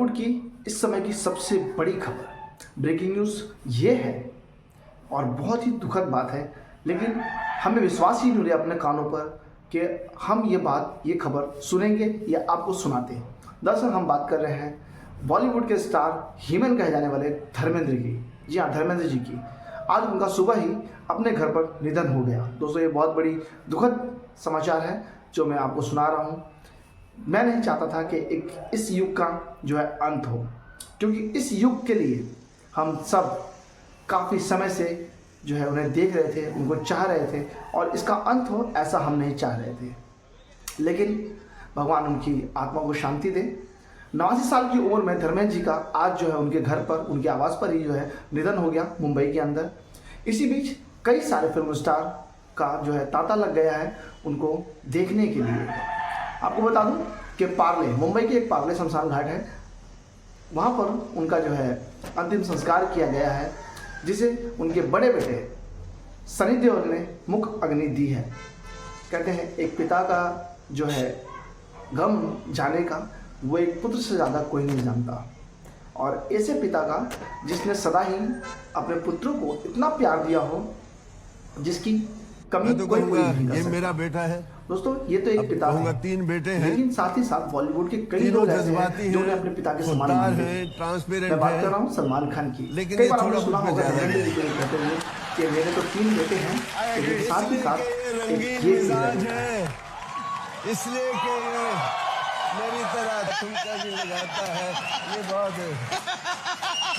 बॉलीवुड की इस समय की सबसे बड़ी खबर, ब्रेकिंग न्यूज़ ये है और बहुत ही दुखद बात है, लेकिन हमें विश्वास ही नहीं हो रहा अपने कानों पर कि हम ये खबर सुनेंगे या आपको सुनाते हैं। दरअसल हम बात कर रहे हैं बॉलीवुड के स्टार हीमन कहे जाने वाले धर्मेंद्र की। जी हाँ, धर्मेंद्र जी की आज उनका सुबह ही अपने घर पर निधन हो गया। दोस्तों, ये बहुत बड़ी दुखद समाचार है जो मैं आपको सुना रहा हूँ। मैं नहीं चाहता था कि इस युग का जो है अंत हो, क्योंकि इस युग के लिए हम सब काफ़ी समय से जो है उन्हें देख रहे थे, उनको चाह रहे थे और इसका अंत हो ऐसा हम नहीं चाह रहे थे। लेकिन भगवान उनकी आत्मा को शांति दे। 89 साल की उम्र में धर्मेंद्र जी का आज जो है उनके घर पर, उनके आवास पर ही जो है निधन हो गया मुंबई के अंदर। इसी बीच कई सारे फिल्म स्टार का जो है तांता लग गया है उनको देखने के लिए। आपको बता दूं कि पार्ले, मुंबई के एक पार्ले शमशान घाट है, वहाँ पर उनका जो है अंतिम संस्कार किया गया है, जिसे उनके बड़े बेटे सनी देओल ने मुख अग्नि दी है। कहते हैं एक पिता का जो है गम जाने का वो एक पुत्र से ज़्यादा कोई नहीं जानता, और ऐसे पिता का जिसने सदा ही अपने पुत्रों को इतना प्यार दिया हो जिसकी कमी तो कोई नहीं कर ये सकता। मेरा बेटा है। दोस्तों, ये तो एक पिता है, 3 बेटे हैं, लेकिन साथ ही साथ बॉलीवुड के कई लोग ऐसे हैं जो उन्हें अपने पिता के समान मानते हैं। ट्रांसपेरेंट मैं बात कर रहा हूँ सलमान खान की। लेकिन कई ये बार थोड़ा आपने सुना कुछ होगा ज्यादा धर्मेंद्र जी को ये कहते हुए कि मेरे तो 3 बेटे हैं, लेकिन साथ ही साथ एक ये भी है, इसलिए कि ये मेरी तरह ठुमका भी लगाता है। ये बहुत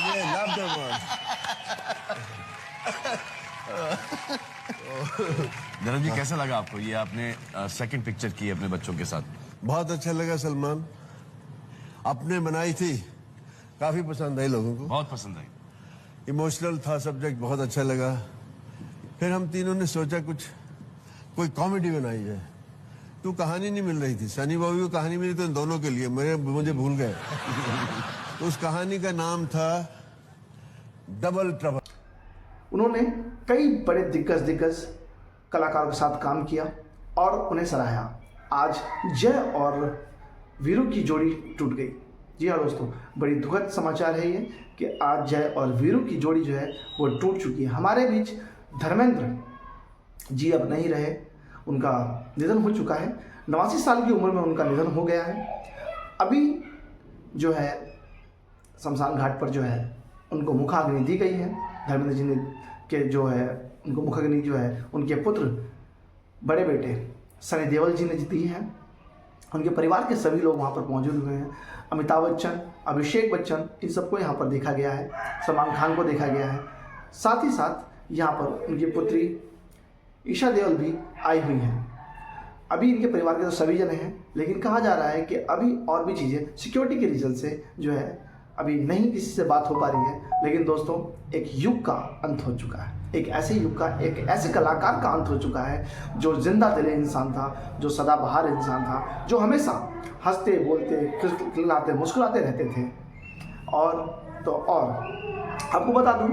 ये लव द धर्म जी, कैसा लगा आपको ये आपने सेकंड पिक्चर की अपने बच्चों के साथ? बहुत अच्छा लगा सलमान, आपने बनाई थी, काफी पसंद आई लोगों को, बहुत पसंद आई। इमोशनल था सब्जेक्ट, बहुत अच्छा लगा। फिर हम तीनों ने सोचा कोई कॉमेडी बनाई जाए। तो कहानी नहीं मिल रही थी, सनी बाबू को कहानी मिली तो इन दोनों के लिए, मुझे भूल गए। तो उस कहानी का नाम था डबल ट्रबल। उन्होंने कई बड़े दिग्गज कलाकारों के साथ काम किया और उन्हें सराहा। आज जय और वीरू की जोड़ी टूट गई। जी हाँ दोस्तों, बड़ी दुखद समाचार है ये कि आज जय और वीरू की जोड़ी जो है वो टूट चुकी है। हमारे बीच धर्मेंद्र जी अब नहीं रहे, उनका निधन हो चुका है। 89 साल की उम्र में उनका निधन हो गया है। अभी जो है शमशान घाट पर जो है उनको मुखाग्नि दी गई है। धर्मेंद्र जी ने के जो है उनको मुखाग्नि जो है उनके पुत्र बड़े बेटे सनी देओल जी ने दी है। उनके परिवार के सभी लोग वहाँ पर मौजूद हुए हैं। अमिताभ बच्चन, अभिषेक बच्चन, इन सबको यहाँ पर देखा गया है। सलमान खान को देखा गया है। साथ ही साथ यहाँ पर उनकी पुत्री ईशा देओल भी आई हुई हैं। अभी इनके परिवार के तो सभी जने हैं, लेकिन कहा जा रहा है कि अभी और भी चीज़ें सिक्योरिटी के रीज़न से जो है अभी नहीं किसी से बात हो पा रही है। लेकिन दोस्तों, एक युग का अंत हो चुका है, एक ऐसे युग का, एक ऐसे कलाकार का अंत हो चुका है जो जिंदा दिल इंसान था, जो सदाबहार इंसान था, जो हमेशा हंसते बोलते खिलखिलाते मुस्कुराते रहते थे। और आपको बता दूं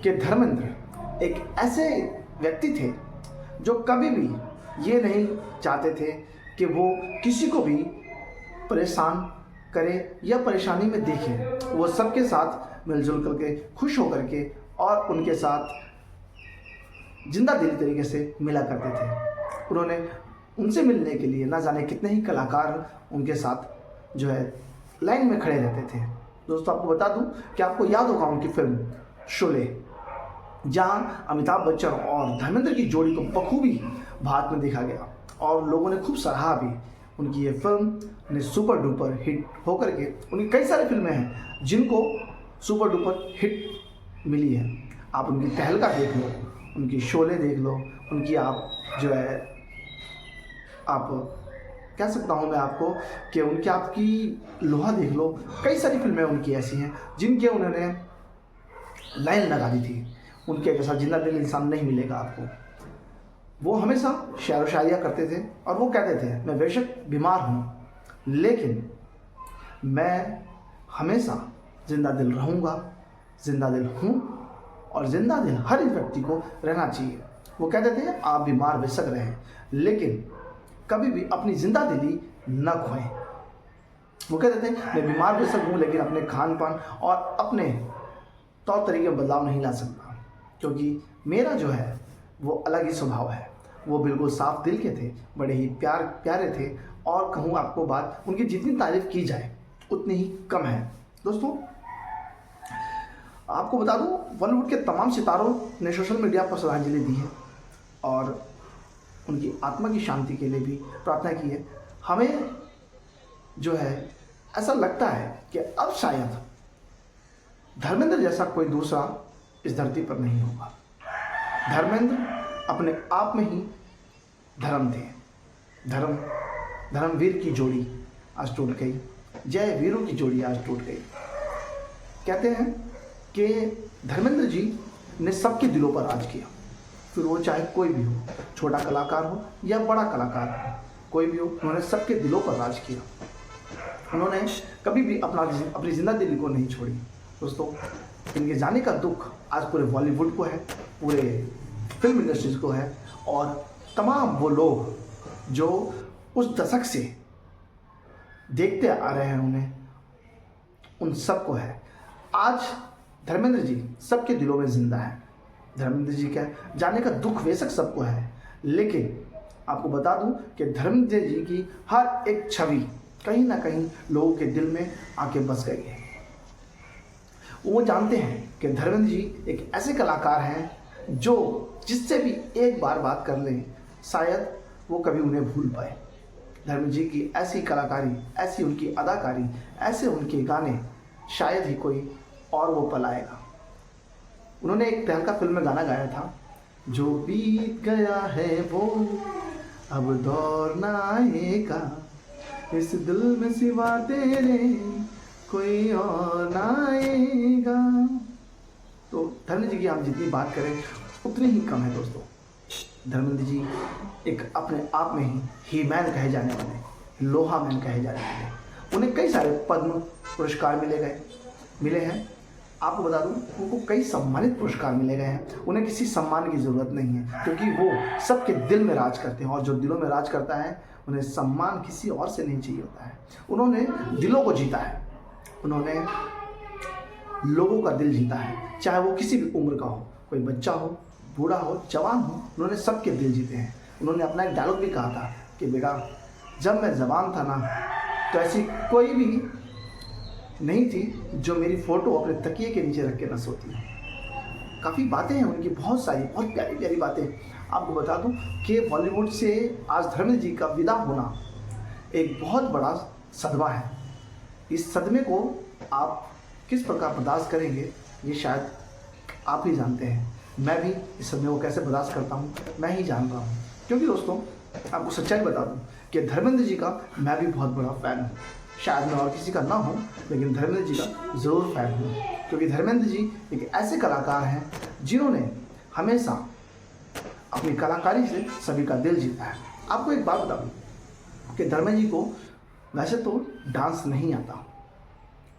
कि धर्मेंद्र एक ऐसे व्यक्ति थे जो कभी भी ये नहीं चाहते थे कि वो किसी को भी परेशान करे या परेशानी में देखे। वो सबके साथ मिलजुल करके, खुश होकर के और उनके साथ जिंदा दिली तरीके से मिला करते थे। उन्होंने उनसे मिलने के लिए ना जाने कितने ही कलाकार उनके साथ जो है लाइन में खड़े रहते थे। दोस्तों, आपको बता दूं कि आपको याद होगा उनकी फिल्म शोले, जहां अमिताभ बच्चन और धर्मेंद्र की जोड़ी को बखूबी भारत में देखा गया और लोगों ने खूब सराहा भी। उनकी ये फिल्म ने सुपर डुपर हिट होकर के, उनकी कई सारी फिल्में हैं जिनको सुपर डुपर हिट मिली है। आप उनकी तहलका देख लो, उनकी शोले देख लो, उनकी आप जो है आप कह सकता हूँ मैं आपको कि उनकी आपकी लोहा देख लो। कई सारी फिल्में उनकी ऐसी हैं जिनके उन्होंने लाइन लगा दी थी। उनके जैसा जिंदा दिल इंसान नहीं मिलेगा आपको। वो हमेशा शेर व शायरियाँ करते थे और वो कहते थे, मैं बेशक बीमार हूँ लेकिन मैं हमेशा जिंदा दिल रहूँगा, जिंदा दिल हूँ और जिंदा दिल हर एक व्यक्ति को रहना चाहिए। वो कहते थे आप बीमार बेशक रहें लेकिन कभी भी अपनी जिंदा दिली न खोएं। वो कहते थे मैं बीमार बेशक हूँ लेकिन अपने खान पान और अपने तौर तरीके में बदलाव नहीं ला सकता, क्योंकि मेरा जो है वो अलग ही स्वभाव है। वो बिल्कुल साफ दिल के थे, बड़े ही प्यारे थे, और कहूँ आपको बात, उनकी जितनी तारीफ की जाए उतनी ही कम है। दोस्तों आपको बता दूं, बॉलीवुड के तमाम सितारों ने सोशल मीडिया पर श्रद्धांजलि दी है और उनकी आत्मा की शांति के लिए भी प्रार्थना की है। हमें जो है ऐसा लगता है कि अब शायद धर्मेंद्र जैसा कोई दूसरा इस धरती पर नहीं होगा। धर्मेंद्र अपने आप में ही धर्म थे। धर्मवीर की जोड़ी आज टूट गई, जय वीरों की जोड़ी आज टूट गई। कहते हैं कि धर्मेंद्र जी ने सबके दिलों पर राज किया, फिर वो चाहे कोई भी हो, छोटा कलाकार हो या बड़ा कलाकार हो, कोई भी हो, उन्होंने सबके दिलों पर राज किया। उन्होंने कभी भी अपनी जिंदगी को नहीं छोड़ी। दोस्तों इनके जाने का दुख आज पूरे बॉलीवुड को है, पूरे फिल्म इंडस्ट्रीज को है, और तमाम वो लोग जो उस दशक से देखते आ रहे हैं उन्हें, उन सबको है। आज धर्मेंद्र जी सबके दिलों में जिंदा है। धर्मेंद्र जी का जाने का दुख बेशक सबको है, लेकिन आपको बता दूं कि धर्मेंद्र जी की हर एक छवि कहीं ना कहीं लोगों के दिल में आके बस गई है। वो जानते हैं कि धर्मेंद्र जी एक ऐसे कलाकार हैं जो जिससे भी एक बार बात कर लें शायद वो कभी उन्हें भूल पाए। धर्मेंद्र जी की ऐसी कलाकारी, ऐसी उनकी अदाकारी, ऐसे उनके गाने शायद ही कोई और वो पल आएगा। उन्होंने एक तहलका फिल्म में गाना गाया था, जो बीत गया है वो अब दौर ना आएगा, इस दिल में सिवा तेरे कोई और ना आएगा। तो धर्मेंद्र जी की हम जितनी बात करें उतनी ही कम है। दोस्तों धर्मेंद्र जी एक अपने आप में ही मैन कहे जाने वाले, लोहा मैन कहे जाने वाले। उन्हें कई सारे पद्म पुरस्कार मिले हैं। आपको बता दूं, उनको कई सम्मानित पुरस्कार मिले गए हैं। उन्हें किसी सम्मान की ज़रूरत नहीं है, क्योंकि वो सबके दिल में राज करते हैं, और जो दिलों में राज करता है उन्हें सम्मान किसी और से नहीं चाहिए होता है। उन्होंने दिलों को जीता है, उन्होंने लोगों का दिल जीता है, चाहे वो किसी भी उम्र का हो, कोई बच्चा हो, बूढ़ा हो, जवान हो, उन्होंने सबके दिल जीते हैं। उन्होंने अपना एक डायलॉग भी कहा था कि बेटा जब मैं जवान था ना, तो ऐसी कोई भी नहीं थी जो मेरी फ़ोटो अपने तकिए के नीचे रख के न सोती। काफ़ी बातें हैं उनकी, बहुत सारी, बहुत प्यारी प्यारी बातें। आपको बता दूं कि बॉलीवुड से आज धर्मेंद्र जी का विदा होना एक बहुत बड़ा सदमा है। इस सदमे को आप किस प्रकार बर्दाश्त करेंगे ये शायद आप ही जानते हैं। मैं भी इस सदमे को कैसे बर्दाश्त करता हूँ मैं ही जान रहा हूँ, क्योंकि दोस्तों आपको सच्चाई बता दूँ कि धर्मेंद्र जी का मैं भी बहुत बड़ा फ़ैन हूँ। शायद मैं और किसी का ना हूँ, लेकिन धर्मेंद्र जी का ज़रूर फ़ैन हूँ, क्योंकि धर्मेंद्र जी एक ऐसे कलाकार हैं जिन्होंने हमेशा अपनी कलाकारी से सभी का दिल जीता है। आपको एक बात बता दूँ कि धर्मेंद्र जी को वैसे तो डांस नहीं आता,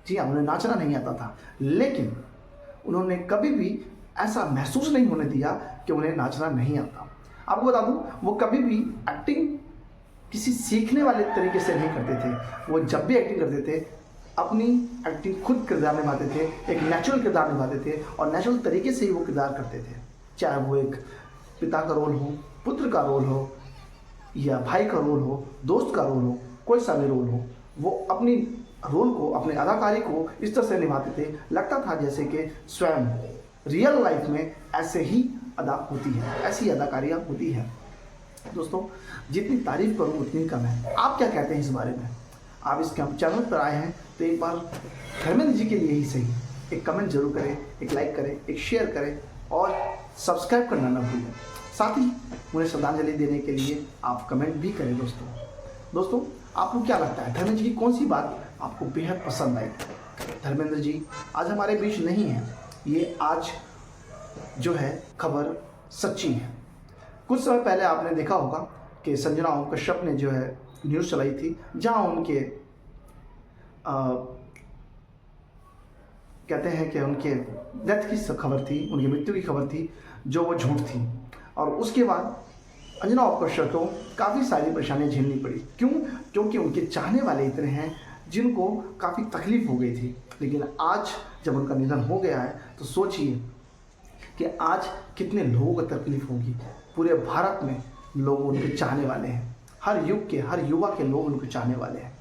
जी हाँ, उन्हें नाचना नहीं आता था, लेकिन उन्होंने कभी भी ऐसा महसूस नहीं होने दिया कि उन्हें नाचना नहीं आता। आपको बता दूँ, वो कभी भी एक्टिंग किसी सीखने वाले तरीके से नहीं करते थे। वो जब भी एक्टिंग करते थे अपनी एक्टिंग खुद किरदार निभाते थे, एक नेचुरल किरदार निभाते थे, और नेचुरल तरीके से ही वो किरदार करते थे। चाहे वो एक पिता का रोल हो, पुत्र का रोल हो, या भाई का रोल हो, दोस्त का रोल हो, कोई सा भी रोल हो, वो अपनी रोल को, अपने अदाकारी को इस तरह से निभाते थे, लगता था जैसे कि स्वयं रियल लाइफ में ऐसे ही अदा होती है, ऐसी अदाकारियाँ होती है। दोस्तों जितनी तारीफ करूँ उतनी कम है। आप क्या कहते हैं इस बारे में? आप इस चैनल पर आए हैं तो एक बार धर्मेंद्र जी के लिए ही सही एक कमेंट जरूर करें, एक लाइक करें, एक शेयर करें, और सब्सक्राइब करना ना भूलें। साथ ही उन्हें श्रद्धांजलि देने के लिए आप कमेंट भी करें। दोस्तों आपको क्या लगता है, धर्मेंद्र जी की कौन सी बात आपको बेहद पसंद आई? धर्मेंद्र जी आज हमारे बीच नहीं है, ये आज जो है खबर सच्ची है। कुछ समय पहले आपने देखा होगा कि संजना ओम कश्यप ने जो है न्यूज़ चलाई थी, जहां उनके कहते हैं कि उनके डेथ की खबर थी, उनकी मृत्यु की खबर थी, जो वो झूठ थी। और उसके बाद अंजना ओम कश्यप को काफ़ी सारी परेशानियां झेलनी पड़ी। क्यों? क्योंकि उनके चाहने वाले इतने हैं जिनको काफ़ी तकलीफ हो गई थी। लेकिन आज जब उनका निधन हो गया है तो सोचिए कि आज कितने लोगों को तकलीफ होगी। पूरे भारत में लोग उनके चाहने वाले हैं, हर युग के हर युवा के लोग उनको चाहने वाले हैं।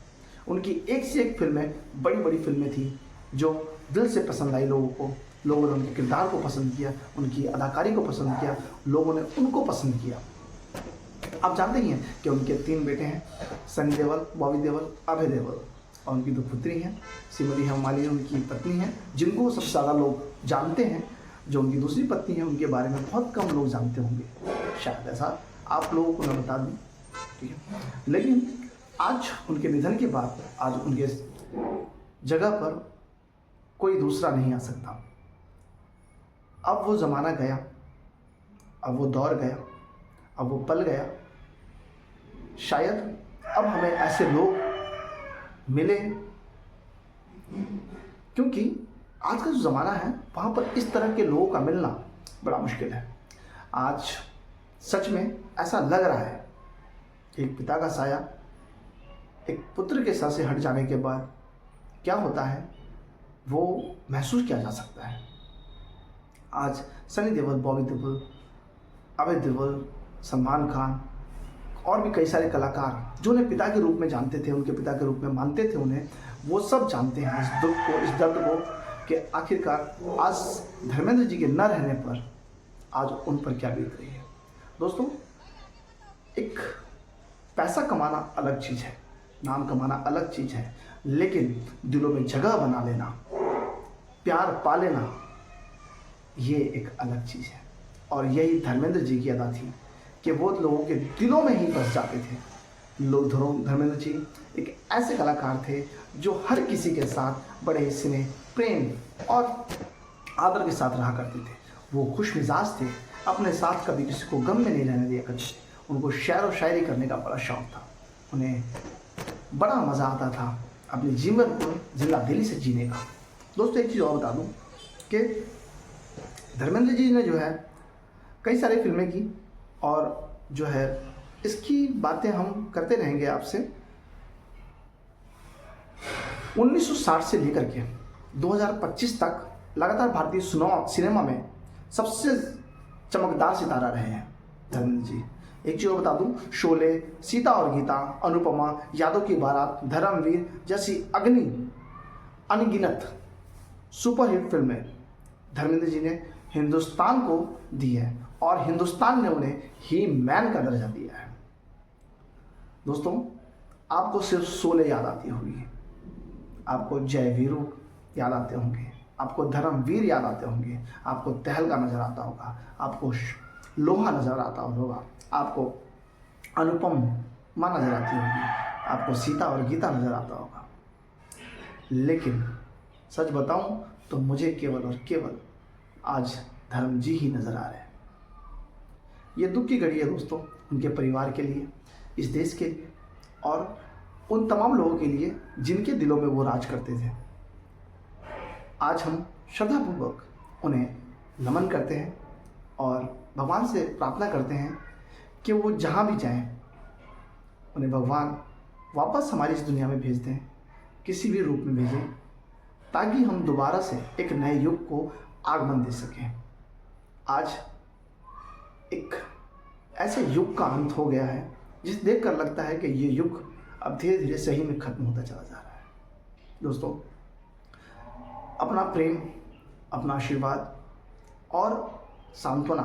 उनकी एक से एक फिल्में, बड़ी बड़ी फिल्में थी जो दिल से पसंद आई लोगों को। लोगों ने उनके किरदार को पसंद किया, उनकी अदाकारी को पसंद किया, लोगों ने उनको पसंद किया। आप जानते ही हैं कि उनके 3 बेटे हैं, सनी देओल, बॉबी देओल, अभय देओल, और उनकी 2 पुत्री हैं, श्रीमती हेमा मालिनी उनकी पत्नी हैं, जिनको सबसे ज़्यादा लोग जानते हैं। जो उनकी दूसरी पत्नी है उनके बारे में बहुत कम लोग जानते होंगे, शायद ऐसा आप लोगों को मैं बता दूं, ठीक है। लेकिन आज उनके निधन के बाद आज उनके जगह पर कोई दूसरा नहीं आ सकता। अब वो ज़माना गया, अब वो दौर गया, अब वो पल गया। शायद अब हमें ऐसे लोग मिले, क्योंकि आज का जो ज़माना है वहाँ पर इस तरह के लोगों का मिलना बड़ा मुश्किल है। आज सच में ऐसा लग रहा है कि एक पिता का साया एक पुत्र के सर से हट जाने के बाद क्या होता है वो महसूस किया जा सकता है। आज सनी देओल, बॉबी देओल, अभय देओल, सलमान खान और भी कई सारे कलाकार जो उन्हें पिता के रूप में जानते थे, उनके पिता के रूप में मानते थे उन्हें, वो सब जानते हैं इस दुख को, इस दर्द को, कि आखिरकार आज धर्मेंद्र जी के न रहने पर आज उन पर क्या बीत रही है। दोस्तों, एक पैसा कमाना अलग चीज़ है, नाम कमाना अलग चीज़ है, लेकिन दिलों में जगह बना लेना, प्यार पा लेना, ये एक अलग चीज़ है। और यही धर्मेंद्र जी की अदा थी कि वो लोगों के दिलों में ही बस जाते थे। लोग धर्मेंद्र जी एक ऐसे कलाकार थे जो हर किसी के साथ बड़े स्नेह, प्रेम और आदर के साथ रहा करते थे। वो खुश मिजाज थे, अपने साथ कभी किसी को गम में नहीं रहने दिया करते थे। उनको शेर और शायरी करने का बड़ा शौक़ था। उन्हें बड़ा मज़ा आता था अपने जीवन को जिंदा दिली से जीने का। दोस्तों, एक चीज़ और बता दूँ कि धर्मेंद्र जी ने जो है कई सारी फिल्में की, और जो है इसकी बातें हम करते रहेंगे आपसे। 1960 से लेकर के 2025 तक लगातार भारतीय सिनेमा में सबसे चमकदार सितारा रहे हैं धर्मेंद्र जी। एक चीज़ और बता दूं, शोले, सीता और गीता, अनुपमा, यादव की बारात, धर्मवीर जैसी अनगिनत सुपरहिट फिल्में धर्मेंद्र जी ने हिंदुस्तान को दी है, और हिंदुस्तान ने उन्हें ही मैन का दर्जा दिया है। दोस्तों, आपको सिर्फ शोले याद आती होगी, आपको जय वीरू याद आते होंगे, आपको धर्मवीर याद आते होंगे, आपको तहलका नजर आता होगा, आपको लोहा नजर आता होगा, आपको अनुपमा नजर आती होगी, आपको सीता और गीता नजर आता होगा। लेकिन सच बताऊं तो मुझे केवल और केवल आज धर्म जी ही नजर आ रहे हैं। ये दुख की घड़ी है दोस्तों, उनके परिवार के लिए, इस देश के लिए, और उन तमाम लोगों के लिए जिनके दिलों में वो राज करते थे। आज हम श्रद्धापूर्वक उन्हें नमन करते हैं और भगवान से प्रार्थना करते हैं कि वो जहाँ भी जाएं, उन्हें भगवान वापस हमारी इस दुनिया में भेज दें, किसी भी रूप में भेजें, ताकि हम दोबारा से एक नए युग को आगमन दे सकें। आज एक ऐसे युग का अंत हो गया है जिस देखकर लगता है कि ये युग अब धीरे धीरे सही में खत्म होता चला जा रहा है। दोस्तों, अपना प्रेम, अपना आशीर्वाद और सांत्वना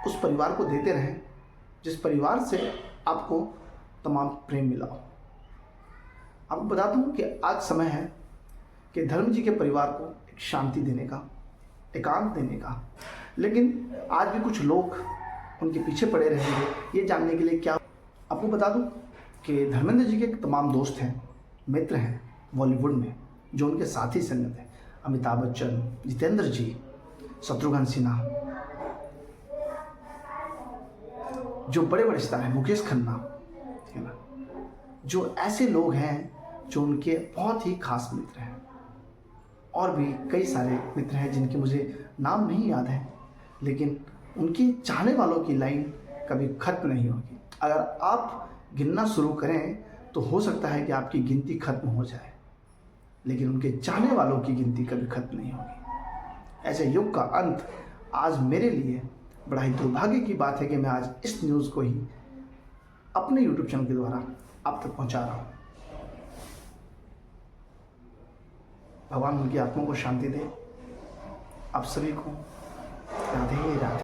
उस परिवार को देते रहें जिस परिवार से आपको तमाम प्रेम मिला हो। आपको बता दूं कि आज समय है कि धर्म जी के परिवार को एक शांति देने का, एकांत देने का। लेकिन आज भी कुछ लोग उनके पीछे पड़े रहेंगे ये जानने के लिए। क्या आपको बता दूं कि धर्मेंद्र जी के तमाम दोस्त हैं, मित्र हैं बॉलीवुड में, जो उनके साथी संगत हैं। अमिताभ बच्चन, जितेंद्र जी, शत्रुघ्न सिन्हा, जो बड़े बड़े सितारे हैं, मुकेश खन्ना, है ना, जो ऐसे लोग हैं जो उनके बहुत ही खास मित्र हैं। और भी कई सारे मित्र हैं जिनके मुझे नाम नहीं याद है, लेकिन उनके चाहने वालों की लाइन कभी खत्म नहीं होगी। अगर आप गिनना शुरू करें तो हो सकता है कि आपकी गिनती खत्म हो जाए, लेकिन उनके चाहने वालों की गिनती कभी खत्म नहीं होगी। ऐसे युग का अंत आज मेरे लिए बड़ा ही दुर्भाग्य की बात है कि मैं आज इस न्यूज़ को ही अपने YouTube चैनल के द्वारा आप तक पहुंचा रहा हूं। भगवान उनकी आत्मा को शांति दे। आप सभी को राधे राधे।